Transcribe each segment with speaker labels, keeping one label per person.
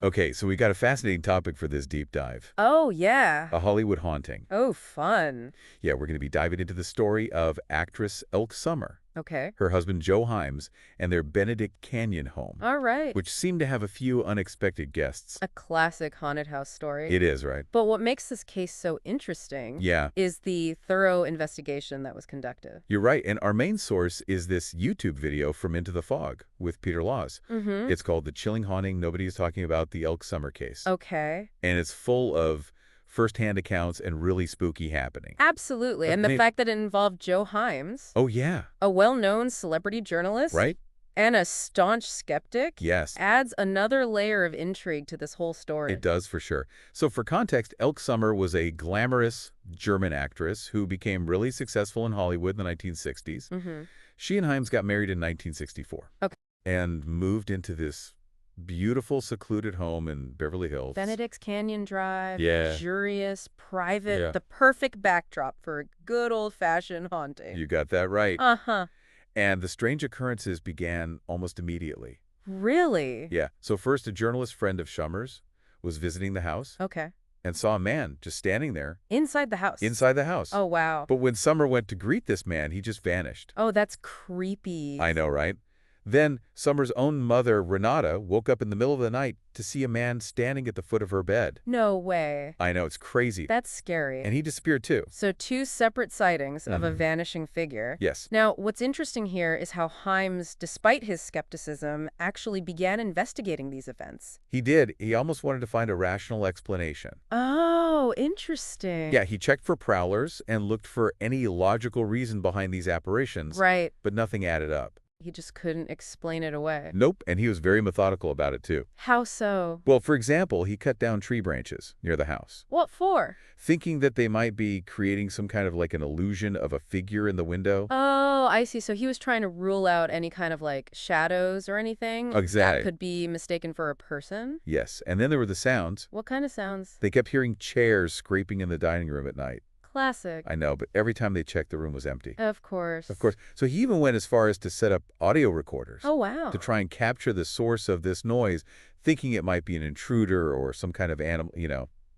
Speaker 1: Okay, so we got a fascinating topic for this deep dive.
Speaker 2: Oh, yeah.
Speaker 1: A Hollywood haunting.
Speaker 2: Oh, fun.
Speaker 1: Yeah, we're going to be diving into the story of actress Elke Sommer,
Speaker 2: Okay.
Speaker 1: her husband Joe Hyams, and their Benedict Canyon home,
Speaker 2: All right.
Speaker 1: which seemed to have a few unexpected guests.
Speaker 2: A classic haunted house story.
Speaker 1: It is, right?
Speaker 2: But what makes this case so interesting
Speaker 1: Yeah,
Speaker 2: is the thorough investigation that was conducted.
Speaker 1: you're right. And our main source is this YouTube video from Into the Fog with Peter Laws.
Speaker 2: Mm-hmm.
Speaker 1: It's called The Chilling Haunting Nobody is Talking About the Elke Sommer Case.
Speaker 2: Okay.
Speaker 1: And it's full of first-hand accounts and really spooky happening.
Speaker 2: Absolutely. And the fact that it involved Joe Hyams,
Speaker 1: Oh, yeah.
Speaker 2: a well-known celebrity journalist,
Speaker 1: Right?
Speaker 2: and a staunch skeptic,
Speaker 1: Yes.
Speaker 2: adds another layer of intrigue to this whole story.
Speaker 1: It does, for sure. So for context, Elke Sommer was a glamorous German actress who became really successful in Hollywood in the 1960s.
Speaker 2: Mm-hmm.
Speaker 1: She and Hyams got married in 1964.
Speaker 2: Okay.
Speaker 1: And moved into this beautiful, secluded home in Beverly Hills.
Speaker 2: Benedict Canyon Drive,
Speaker 1: Yeah.
Speaker 2: luxurious, private,
Speaker 1: Yeah.
Speaker 2: the perfect backdrop for a good old-fashioned haunting.
Speaker 1: You got that right.
Speaker 2: Uh-huh.
Speaker 1: And the strange occurrences began almost immediately.
Speaker 2: Really?
Speaker 1: Yeah. So first, a journalist friend of Sommer's was visiting the house
Speaker 2: Okay.
Speaker 1: and saw a man just standing there
Speaker 2: Inside the house?
Speaker 1: inside the house.
Speaker 2: Oh, wow.
Speaker 1: But when Sommer went to greet this man, he just vanished.
Speaker 2: Oh, that's creepy.
Speaker 1: I know, right? Then Sommer's own mother, Renata, woke up in the middle of the night to see a man standing at the foot of her bed.
Speaker 2: No way.
Speaker 1: I know, it's crazy.
Speaker 2: That's scary.
Speaker 1: And he disappeared too.
Speaker 2: So two separate sightings of a
Speaker 1: Mhm.
Speaker 2: vanishing figure.
Speaker 1: Yes.
Speaker 2: Now, what's interesting here is how Hyams, despite his skepticism, actually began investigating these events.
Speaker 1: He did. He almost wanted to find a rational explanation.
Speaker 2: Oh, interesting.
Speaker 1: Yeah, he checked for prowlers and looked for any logical reason behind these apparitions,
Speaker 2: Right.
Speaker 1: but nothing added up.
Speaker 2: He just couldn't explain it away.
Speaker 1: Nope, and he was very methodical about it too.
Speaker 2: How so?
Speaker 1: Well, for example, he cut down tree branches near the house,
Speaker 2: What for?
Speaker 1: thinking that they might be creating some kind of like an illusion of a figure in the window.
Speaker 2: Oh, I see. So he was trying to rule out any kind of like shadows or anything
Speaker 1: Exactly.
Speaker 2: that could be mistaken for a person.
Speaker 1: Yes, and then there were the sounds.
Speaker 2: What kind of sounds?
Speaker 1: They kept hearing chairs scraping in the dining room at night.
Speaker 2: Classic.
Speaker 1: I know, but every time they checked, the room was empty.
Speaker 2: Of course.
Speaker 1: Of course. So he even went as far as to set up audio recorders
Speaker 2: Oh, wow.
Speaker 1: to try and capture the source of this noise, thinking it might be an intruder or some kind of animal.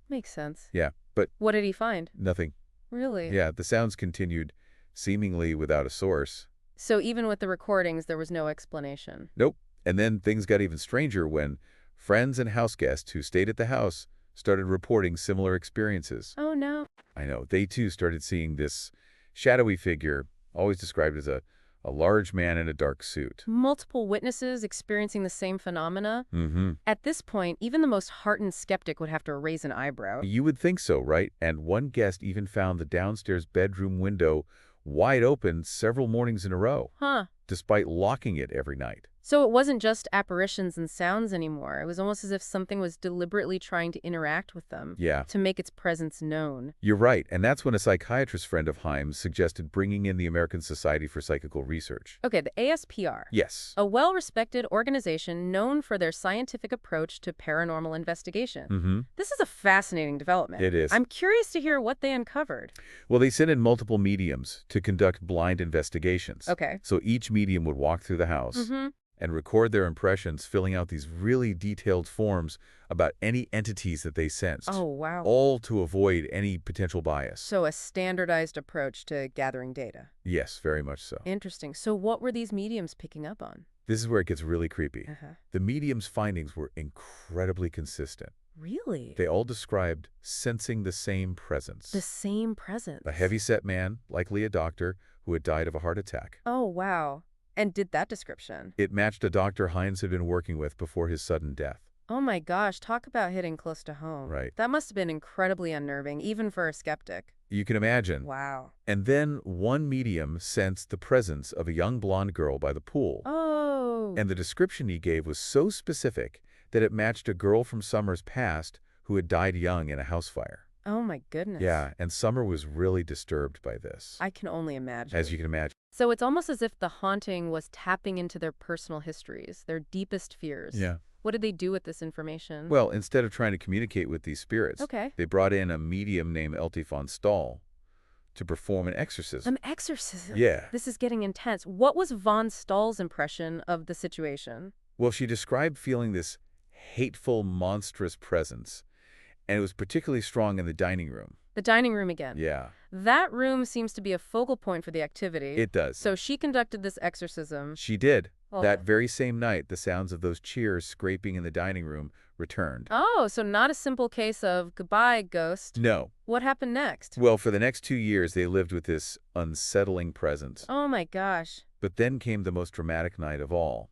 Speaker 2: Makes sense.
Speaker 1: Yeah, but
Speaker 2: What did he find?
Speaker 1: nothing.
Speaker 2: Really?
Speaker 1: Yeah, the sounds continued, seemingly without a source.
Speaker 2: So even with the recordings, there was no explanation.
Speaker 1: Nope. And then things got even stranger when friends and house guests who stayed at the house started reporting similar experiences.
Speaker 2: Oh, no.
Speaker 1: I know. They, too, started seeing this shadowy figure, always described as a large man in a dark suit.
Speaker 2: Multiple witnesses experiencing the same phenomena.
Speaker 1: Mm-hmm.
Speaker 2: At this point, even the most hardened skeptic would have to raise an eyebrow.
Speaker 1: You would think so, right? And one guest even found the downstairs bedroom window wide open several mornings in a row,
Speaker 2: Huh.
Speaker 1: despite locking it every night.
Speaker 2: So it wasn't just apparitions and sounds anymore. It was almost as if something was deliberately trying to interact with them.
Speaker 1: Yeah.
Speaker 2: To make its presence known.
Speaker 1: You're right, and that's when a psychiatrist friend of Hyams suggested bringing in the American Society for Psychical Research.
Speaker 2: Okay, the ASPR.
Speaker 1: Yes.
Speaker 2: A well-respected organization known for their scientific approach to paranormal investigation.
Speaker 1: Mm-hmm.
Speaker 2: This is a fascinating development.
Speaker 1: It is.
Speaker 2: I'm curious to hear what they uncovered.
Speaker 1: Well, they sent in multiple mediums to conduct blind investigations.
Speaker 2: Okay.
Speaker 1: So each medium would walk through the house
Speaker 2: Mm-hmm.
Speaker 1: and record their impressions, filling out these really detailed forms about any entities that they sensed.
Speaker 2: Oh, wow.
Speaker 1: All to avoid any potential bias.
Speaker 2: So a standardized approach to gathering data.
Speaker 1: Yes, very much so.
Speaker 2: Interesting. So what were these mediums picking up on?
Speaker 1: This is where it gets really creepy.
Speaker 2: Uh-huh.
Speaker 1: The medium's findings were incredibly consistent.
Speaker 2: Really?
Speaker 1: They all described sensing the same presence.
Speaker 2: The same presence.
Speaker 1: A heavy-set man, likely a doctor, who had died of a heart attack.
Speaker 2: Oh, wow. And did that description?
Speaker 1: It matched a doctor Hyams had been working with before his sudden death.
Speaker 2: Oh my gosh, talk about hitting close to home.
Speaker 1: Right.
Speaker 2: That must have been incredibly unnerving, even for a skeptic.
Speaker 1: You can imagine.
Speaker 2: Wow.
Speaker 1: And then one medium sensed the presence of a young blonde girl by the pool.
Speaker 2: Oh.
Speaker 1: And the description he gave was so specific that it matched a girl from Sommer's past who had died young in a house fire.
Speaker 2: Oh my goodness.
Speaker 1: Yeah, and Sommer was really disturbed by this.
Speaker 2: I can only imagine.
Speaker 1: As you can imagine.
Speaker 2: So it's almost as if the haunting was tapping into their personal histories, their deepest fears.
Speaker 1: Yeah.
Speaker 2: What did they do with this information?
Speaker 1: Well, instead of trying to communicate with these spirits,
Speaker 2: Okay.
Speaker 1: they brought in a medium named Elke von Stahl to perform an exorcism.
Speaker 2: An exorcism?
Speaker 1: Yeah.
Speaker 2: This is getting intense. What was von Stahl's impression of the situation?
Speaker 1: Well, she described feeling this hateful, monstrous presence, and it was particularly strong in the dining room.
Speaker 2: The dining room again.
Speaker 1: Yeah,
Speaker 2: That room seems to be a focal point for the activity.
Speaker 1: it does.
Speaker 2: So she conducted this exorcism.
Speaker 1: She did.
Speaker 2: Oh.
Speaker 1: That very same night, the sounds of those cheers scraping in the dining room returned.
Speaker 2: Oh, so not a simple case of goodbye, ghost.
Speaker 1: No.
Speaker 2: What happened next?
Speaker 1: Well, for the next 2 years, they lived with this unsettling presence.
Speaker 2: Oh my gosh.
Speaker 1: But then came the most dramatic night of all,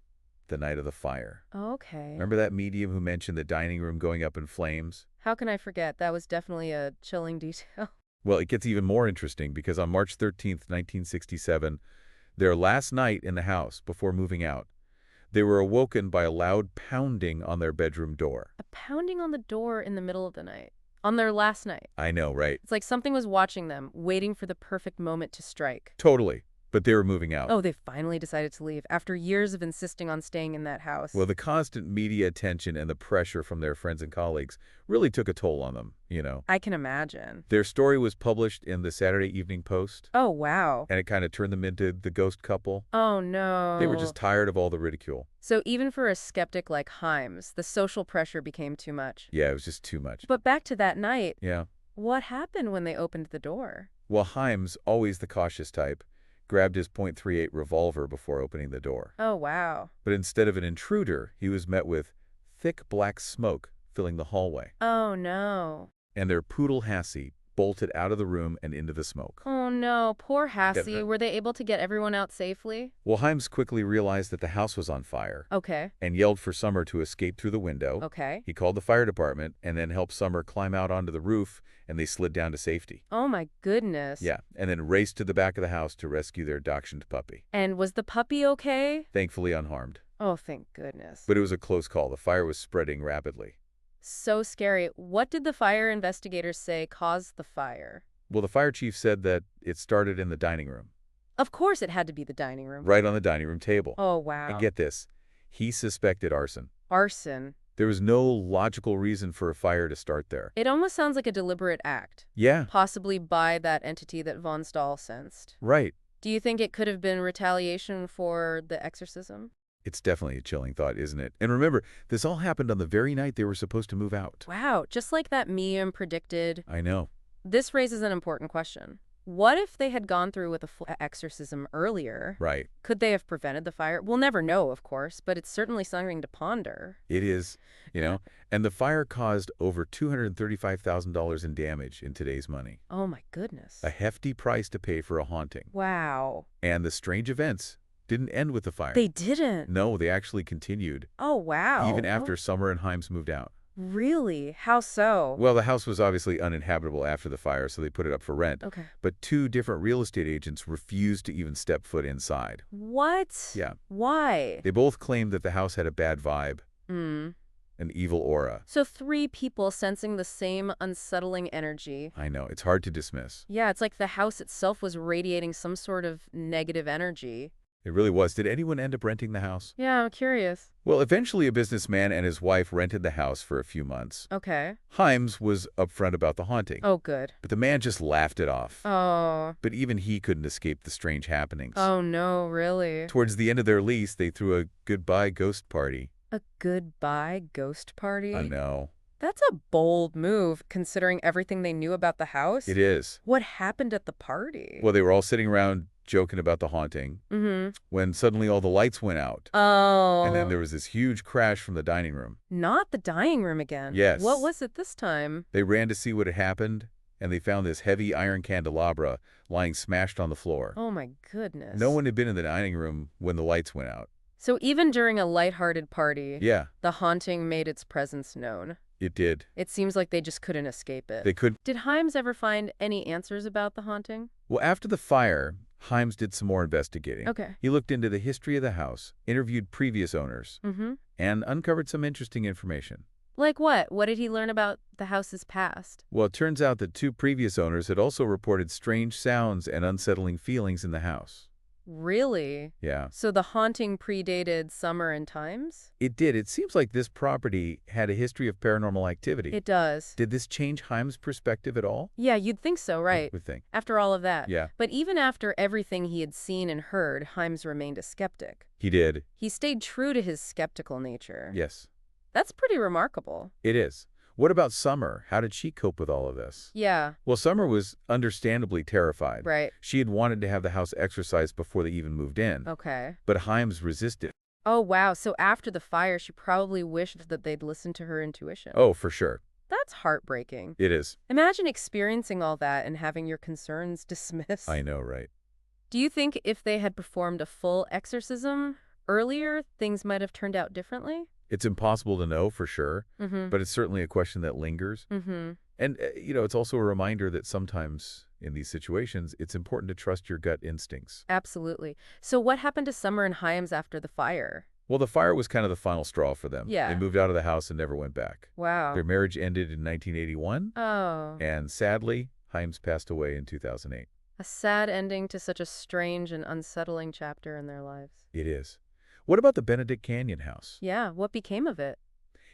Speaker 1: the night of the fire.
Speaker 2: Okay.
Speaker 1: Remember that medium who mentioned the dining room going up in flames?
Speaker 2: How can I forget? That was definitely a chilling detail.
Speaker 1: Well, it gets even more interesting because on March 13th, 1967, their last night in the house before moving out, they were awoken by a loud pounding on their bedroom door.
Speaker 2: A pounding on the door in the middle of the night. On their last night.
Speaker 1: I know, right?
Speaker 2: It's like something was watching them, waiting for the perfect moment to strike.
Speaker 1: Totally. But they were moving out.
Speaker 2: Oh, they finally decided to leave after years of insisting on staying in that house.
Speaker 1: Well, the constant media attention and the pressure from their friends and colleagues really took a toll on them, you know.
Speaker 2: I can imagine.
Speaker 1: Their story was published in the Saturday Evening Post,
Speaker 2: Oh, wow.
Speaker 1: and it kind of turned them into the ghost couple.
Speaker 2: Oh, no.
Speaker 1: They were just tired of all the ridicule.
Speaker 2: So even for a skeptic like Hyams, the social pressure became too much.
Speaker 1: Yeah, it was just too much.
Speaker 2: But back to that night,
Speaker 1: Yeah.
Speaker 2: what happened when they opened the door?
Speaker 1: Well, Hyams, always the cautious type, grabbed his .38 revolver before opening the door.
Speaker 2: Oh, wow.
Speaker 1: But instead of an intruder, he was met with thick black smoke filling the hallway.
Speaker 2: Oh, no.
Speaker 1: And their poodle Hassie bolted out of the room and into the smoke.
Speaker 2: Oh, no. Poor Hassie.
Speaker 1: Yeah.
Speaker 2: Were they able to get everyone out safely?
Speaker 1: Well, Hyams quickly realized that the house was on fire
Speaker 2: Okay.
Speaker 1: and yelled for Summer to escape through the window.
Speaker 2: Okay.
Speaker 1: He called the fire department and then helped Summer climb out onto the roof, and they slid down to safety.
Speaker 2: Oh, my goodness.
Speaker 1: Yeah, and then raced to the back of the house to rescue their dachshund puppy.
Speaker 2: And was the puppy okay?
Speaker 1: Thankfully unharmed.
Speaker 2: Oh, thank goodness.
Speaker 1: But it was a close call. The fire was spreading rapidly.
Speaker 2: So scary. What did the fire investigators say caused the fire?
Speaker 1: Well, the fire chief said that it started in the dining room,
Speaker 2: Of course it had to be the dining room.
Speaker 1: right on the dining room table.
Speaker 2: Oh, wow.
Speaker 1: And get this, he suspected arson.
Speaker 2: Arson.
Speaker 1: There was no logical reason for a fire to start there.
Speaker 2: It almost sounds like a deliberate act,
Speaker 1: Yeah,
Speaker 2: possibly by that entity that von Stahl sensed.
Speaker 1: right.
Speaker 2: Do you think it could have been retaliation for the exorcism?
Speaker 1: It's definitely a chilling thought, isn't it? And remember, this all happened on the very night they were supposed to move out.
Speaker 2: Wow, just like that medium predicted.
Speaker 1: I know.
Speaker 2: This raises an important question. What if they had gone through with a full exorcism earlier?
Speaker 1: Right.
Speaker 2: Could they have prevented the fire? We'll never know, of course, but it's certainly something to ponder.
Speaker 1: It is, you know. And the fire caused over $235,000 in damage in today's money.
Speaker 2: Oh my goodness.
Speaker 1: A hefty price to pay for a haunting.
Speaker 2: Wow.
Speaker 1: And the strange events didn't end with the fire.
Speaker 2: They didn't.
Speaker 1: No, they actually continued,
Speaker 2: Oh, wow.
Speaker 1: even after Summer and Hyams moved out.
Speaker 2: Really? How so?
Speaker 1: Well, the house was obviously uninhabitable after the fire, so they put it up for rent.
Speaker 2: Okay.
Speaker 1: But 2 different real estate agents refused to even step foot inside.
Speaker 2: What?
Speaker 1: Yeah.
Speaker 2: Why?
Speaker 1: They both claimed that the house had a bad vibe,
Speaker 2: Hmm.
Speaker 1: an evil aura.
Speaker 2: So 3 people sensing the same unsettling energy.
Speaker 1: I know, it's hard to dismiss.
Speaker 2: Yeah, it's like the house itself was radiating some sort of negative energy.
Speaker 1: It really was. Did anyone end up renting the house?
Speaker 2: Yeah, I'm curious.
Speaker 1: Well, eventually a businessman and his wife rented the house for a few months.
Speaker 2: Okay.
Speaker 1: Hyams was upfront about the haunting,
Speaker 2: Oh, good.
Speaker 1: but the man just laughed it off.
Speaker 2: Oh.
Speaker 1: But even he couldn't escape the strange happenings.
Speaker 2: Oh, no, really?
Speaker 1: Towards the end of their lease, they threw a goodbye ghost party.
Speaker 2: A goodbye ghost party?
Speaker 1: I know.
Speaker 2: That's a bold move, considering everything they knew about the house.
Speaker 1: It is.
Speaker 2: What happened at the party?
Speaker 1: Well, they were all sitting around joking about the haunting
Speaker 2: Mm-hmm.
Speaker 1: when suddenly all the lights went out.
Speaker 2: Oh.
Speaker 1: And then there was this huge crash from the dining room.
Speaker 2: Not the dining room again.
Speaker 1: Yes.
Speaker 2: What was it this time?
Speaker 1: They ran to see what had happened, and they found this heavy iron candelabra lying smashed on the floor.
Speaker 2: Oh, my goodness.
Speaker 1: No one had been in the dining room when the lights went out.
Speaker 2: So even during a lighthearted party,
Speaker 1: Yeah,
Speaker 2: the haunting made its presence known.
Speaker 1: it did.
Speaker 2: It seems like they just couldn't escape it.
Speaker 1: They could.
Speaker 2: Did Hyams ever find any answers about the haunting?
Speaker 1: Well, after the fire, Hyams did some more investigating.
Speaker 2: Okay.
Speaker 1: He looked into the history of the house, interviewed previous owners,
Speaker 2: Mm-hmm.
Speaker 1: and uncovered some interesting information.
Speaker 2: Like what? What did he learn about the house's past?
Speaker 1: Well, it turns out that 2 previous owners had also reported strange sounds and unsettling feelings in the house.
Speaker 2: Really?
Speaker 1: Yeah.
Speaker 2: So the haunting predated Summer and Times?
Speaker 1: It did. It seems like this property had a history of paranormal activity.
Speaker 2: It does.
Speaker 1: Did this change Hyams' perspective at all?
Speaker 2: Yeah, you'd think so,
Speaker 1: I
Speaker 2: right?
Speaker 1: would think.
Speaker 2: After all of that.
Speaker 1: Yeah,
Speaker 2: But even after everything he had seen and heard, Hyams remained a skeptic.
Speaker 1: he did.
Speaker 2: He stayed true to his skeptical nature.
Speaker 1: Yes,
Speaker 2: That's pretty remarkable.
Speaker 1: it is. What about Summer? How did she cope with all of this?
Speaker 2: Yeah,
Speaker 1: Well, Summer was understandably terrified.
Speaker 2: right.
Speaker 1: She had wanted to have the house exorcised before they even moved in.
Speaker 2: Okay.
Speaker 1: But Hyams resisted.
Speaker 2: Oh, wow. So after the fire, she probably wished that they'd listened to her intuition.
Speaker 1: Oh, for sure.
Speaker 2: That's heartbreaking.
Speaker 1: It is.
Speaker 2: Imagine experiencing all that and having your concerns dismissed.
Speaker 1: I know, right?
Speaker 2: Do you think if they had performed a full exorcism earlier, things might have turned out differently?
Speaker 1: It's impossible to know for sure,
Speaker 2: Mm-hmm.
Speaker 1: but it's certainly a question that lingers.
Speaker 2: Mm-hmm.
Speaker 1: And, it's also a reminder that sometimes in these situations, it's important to trust your gut instincts.
Speaker 2: Absolutely. So what happened to Summer and Hyams after the fire?
Speaker 1: Well, the fire was kind of the final straw for them.
Speaker 2: Yeah.
Speaker 1: They moved out of the house and never went back.
Speaker 2: Wow.
Speaker 1: Their marriage ended in 1981,
Speaker 2: Oh,
Speaker 1: and sadly, Hyams passed away in 2008.
Speaker 2: a sad ending to such a strange and unsettling chapter in their lives.
Speaker 1: It is. What about the Benedict Canyon house?
Speaker 2: Yeah, what became of it?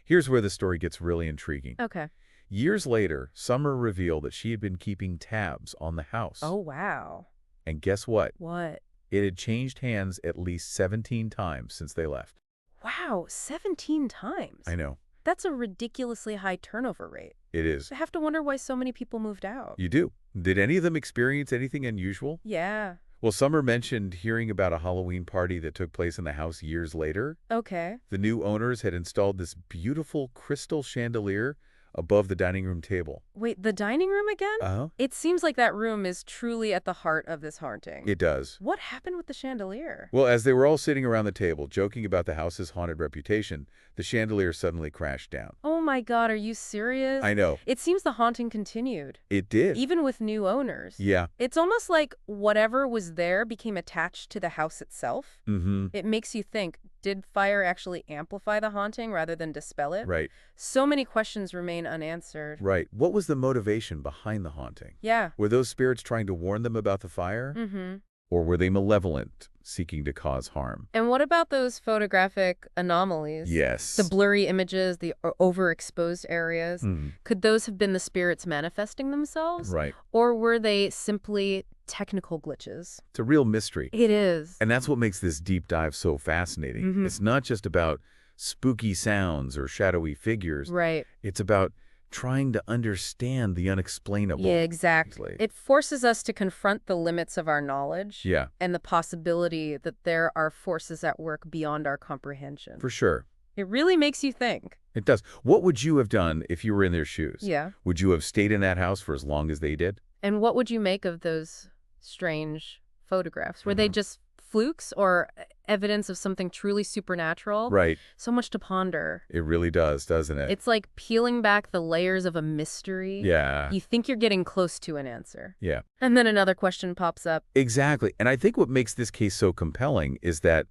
Speaker 1: Here's where the story gets really intriguing.
Speaker 2: Okay.
Speaker 1: Years later, Summer revealed that she had been keeping tabs on the house.
Speaker 2: Oh, wow.
Speaker 1: And guess what?
Speaker 2: What?
Speaker 1: It had changed hands at least 17 times since they left.
Speaker 2: Wow, 17 times.
Speaker 1: I know.
Speaker 2: That's a ridiculously high turnover rate.
Speaker 1: It is.
Speaker 2: I have to wonder why so many people moved out.
Speaker 1: You do. Did any of them experience anything unusual?
Speaker 2: Yeah.
Speaker 1: Well, Summer mentioned hearing about a Halloween party that took place in the house years later.
Speaker 2: Okay.
Speaker 1: The new owners had installed this beautiful crystal chandelier above the dining room table.
Speaker 2: Wait, the dining room again?
Speaker 1: Uh-huh.
Speaker 2: It seems like that room is truly at the heart of this haunting.
Speaker 1: It does.
Speaker 2: What happened with the chandelier?
Speaker 1: Well, as they were all sitting around the table, joking about the house's haunted reputation, the chandelier suddenly crashed down.
Speaker 2: Oh my God, are you serious?
Speaker 1: I know.
Speaker 2: It seems the haunting continued,
Speaker 1: It did.
Speaker 2: even with new owners.
Speaker 1: Yeah.
Speaker 2: It's almost like whatever was there became attached to the house itself.
Speaker 1: Mm-hmm.
Speaker 2: It makes you think, did fire actually amplify the haunting rather than dispel it?
Speaker 1: Right.
Speaker 2: So many questions remain unanswered.
Speaker 1: Right. What was the motivation behind the haunting?
Speaker 2: Yeah.
Speaker 1: Were those spirits trying to warn them about the fire?
Speaker 2: Mm-hmm.
Speaker 1: Or were they malevolent, seeking to cause harm?
Speaker 2: And what about those photographic anomalies?
Speaker 1: Yes.
Speaker 2: The blurry images, the overexposed areas.
Speaker 1: Mhm.
Speaker 2: Could those have been the spirits manifesting themselves?
Speaker 1: Right.
Speaker 2: Or were they simply technical glitches?
Speaker 1: It's a real mystery.
Speaker 2: It is.
Speaker 1: And that's what makes this deep dive so fascinating.
Speaker 2: Mhm.
Speaker 1: It's not just about spooky sounds or shadowy figures.
Speaker 2: Right.
Speaker 1: It's about trying to understand the unexplainable.
Speaker 2: Yeah, exactly. It forces us to confront the limits of our knowledge.
Speaker 1: Yeah,
Speaker 2: And the possibility that there are forces at work beyond our comprehension.
Speaker 1: for sure.
Speaker 2: It really makes you think.
Speaker 1: It does. What would you have done if you were in their shoes?
Speaker 2: Yeah.
Speaker 1: Would you have stayed in that house for as long as they did?
Speaker 2: And what would you make of those strange photographs? Were they just flukes or evidence of something truly supernatural?
Speaker 1: Right.
Speaker 2: So much to ponder.
Speaker 1: It really does, doesn't it?
Speaker 2: It's like peeling back the layers of a mystery.
Speaker 1: Yeah.
Speaker 2: You think you're getting close to an answer.
Speaker 1: Yeah.
Speaker 2: And then another question pops up.
Speaker 1: Exactly. And I think what makes this case so compelling is that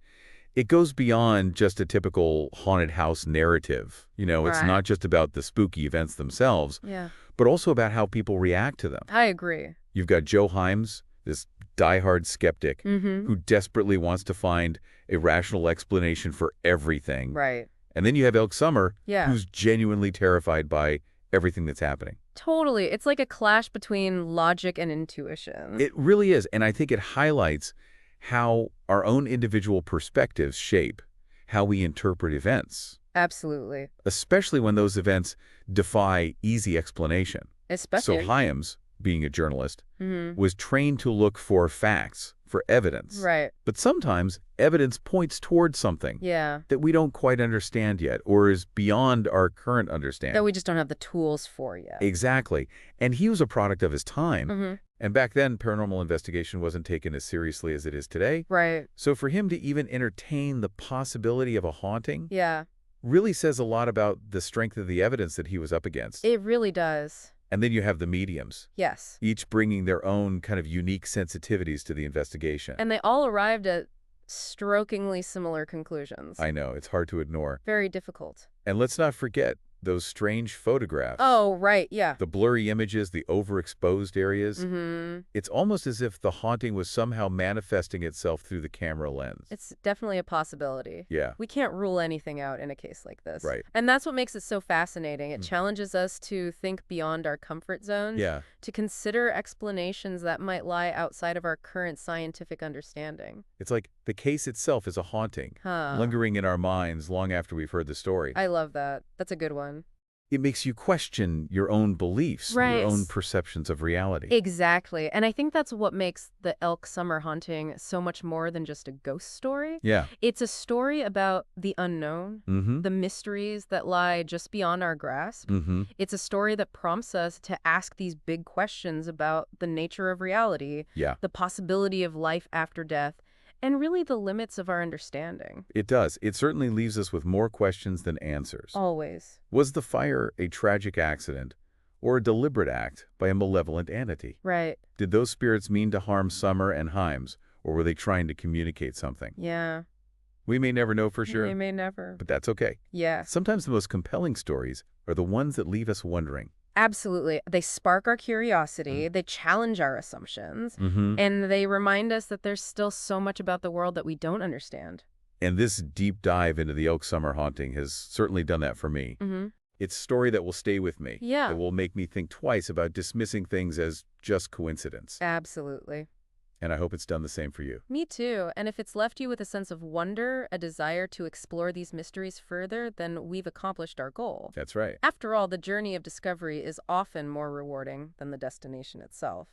Speaker 1: it goes beyond just a typical haunted house narrative. It's
Speaker 2: Right.
Speaker 1: not just about the spooky events themselves,
Speaker 2: Yeah.
Speaker 1: but also about how people react to them.
Speaker 2: I agree.
Speaker 1: You've got Joe Hyams, this diehard skeptic
Speaker 2: Mm-hmm.
Speaker 1: who desperately wants to find a rational explanation for everything.
Speaker 2: Right.
Speaker 1: And then you have Elke Sommer,
Speaker 2: Yeah.
Speaker 1: who's genuinely terrified by everything that's happening.
Speaker 2: Totally. It's like a clash between logic and intuition.
Speaker 1: It really is. And I think it highlights how our own individual perspectives shape how we interpret events,
Speaker 2: Absolutely.
Speaker 1: especially when those events defy easy explanation.
Speaker 2: Especially.
Speaker 1: So Hyams, being a journalist,
Speaker 2: Mhm.
Speaker 1: was trained to look for facts, for evidence.
Speaker 2: Right.
Speaker 1: But sometimes evidence points towards something
Speaker 2: Yeah.
Speaker 1: that we don't quite understand yet or is beyond our current understanding.
Speaker 2: That we just don't have the tools for yet.
Speaker 1: Exactly. And he was a product of his time.
Speaker 2: Mm-hmm.
Speaker 1: And back then, paranormal investigation wasn't taken as seriously as it is today.
Speaker 2: Right.
Speaker 1: So for him to even entertain the possibility of a haunting
Speaker 2: Yeah.
Speaker 1: really says a lot about the strength of the evidence that he was up against.
Speaker 2: It really does.
Speaker 1: And then you have the mediums,
Speaker 2: Yes.
Speaker 1: each bringing their own kind of unique sensitivities to the investigation.
Speaker 2: And they all arrived at strokingly similar conclusions.
Speaker 1: I know, it's hard to ignore.
Speaker 2: Very difficult.
Speaker 1: And let's not forget those strange photographs.
Speaker 2: Oh, right, yeah.
Speaker 1: The blurry images, the overexposed areas.
Speaker 2: Mm-hmm.
Speaker 1: It's almost as if the haunting was somehow manifesting itself through the camera lens.
Speaker 2: It's definitely a possibility.
Speaker 1: Yeah.
Speaker 2: We can't rule anything out in a case like this.
Speaker 1: Right.
Speaker 2: And that's what makes it so fascinating. It challenges us to think beyond our comfort zones,
Speaker 1: Yeah.
Speaker 2: to consider explanations that might lie outside of our current scientific understanding.
Speaker 1: It's like the case itself is a haunting, lingering in our minds long after we've heard the story.
Speaker 2: I love that. That's a good one.
Speaker 1: It makes you question your own beliefs,
Speaker 2: Right.
Speaker 1: your own perceptions of reality.
Speaker 2: Exactly. And I think that's what makes the Elk Summer haunting so much more than just a ghost story.
Speaker 1: Yeah.
Speaker 2: It's a story about the unknown, the mysteries that lie just beyond our grasp. It's a story that prompts us to ask these big questions about the nature of reality,
Speaker 1: Yeah.
Speaker 2: the possibility of life after death, and really the limits of our understanding.
Speaker 1: It does. It certainly leaves us with more questions than answers.
Speaker 2: Always.
Speaker 1: Was the fire a tragic accident or a deliberate act by a malevolent entity?
Speaker 2: Right.
Speaker 1: Did those spirits mean to harm Sommer and Hyams, or were they trying to communicate something?
Speaker 2: Yeah.
Speaker 1: We may never know for
Speaker 2: We
Speaker 1: sure,
Speaker 2: may never.
Speaker 1: but that's okay.
Speaker 2: Yeah.
Speaker 1: Sometimes the most compelling stories are the ones that leave us wondering.
Speaker 2: Absolutely. They spark our curiosity, they challenge our assumptions,
Speaker 1: Mm-hmm.
Speaker 2: and they remind us that there's still so much about the world that we don't understand.
Speaker 1: And this deep dive into the Elk Summer haunting has certainly done that for me. It's a story that will stay with me,
Speaker 2: Yeah.
Speaker 1: that will make me think twice about dismissing things as just coincidence.
Speaker 2: Absolutely.
Speaker 1: And I hope it's done the same for you.
Speaker 2: Me too. And if it's left you with a sense of wonder, a desire to explore these mysteries further, then we've accomplished our goal.
Speaker 1: That's right.
Speaker 2: After all, the journey of discovery is often more rewarding than the destination itself.